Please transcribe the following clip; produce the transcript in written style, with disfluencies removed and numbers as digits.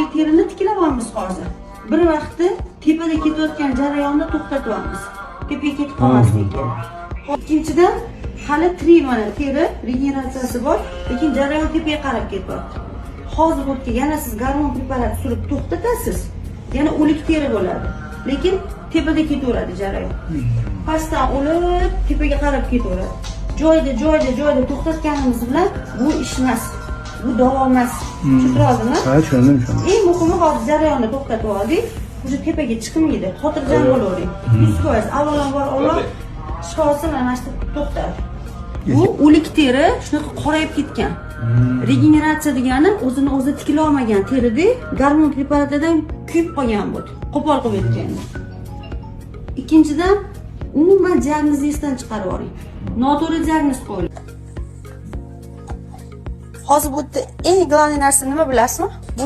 o'lik terini tiklayapmiz hozir. Bir vaqtda tepada ketayotgan jarayonni to'xtatyapmiz. Tepaga ketib qolmaslik kerak. Ikkinchidan, hali mana teri regeneratsiyasi bor, lekin jarayon tepaga qarab ketyapti. Hozir o'tga yana siz gormon preparat surib to'xtatasiz, yana o'lik teri bo'ladi. Lekin tepada ketaveradi jarayon. Pastdan o'lib, tepaga qarab ketaveradi. Joyda to'xtatganimiz bilan bu ish emas. Bu davo emas. Tushundingizmi? Ha, tushundim. Eng muhimi hozir jarayonni to'xtatib oldik. O'sha tepaga chiqmaydi. Xotirjam bo'lavering. 100%. Avvalambor Alloh shifosini mana shu to'xtadi. Bu o'lik teri shunaqa qorayib ketgan. Regeneratsiya degani o'zini o'zi tiklay olmagan terida gormon preparatidan kuyib qolgan bu. Qo'pol qilib aytganda. Ikkinchidan, umuman diagnozni esdan chiqarib yuboring. Noto'g'ri diagnoz qo'ying. Hozir bu yerda eng global narsa nima bilasizmi? Bu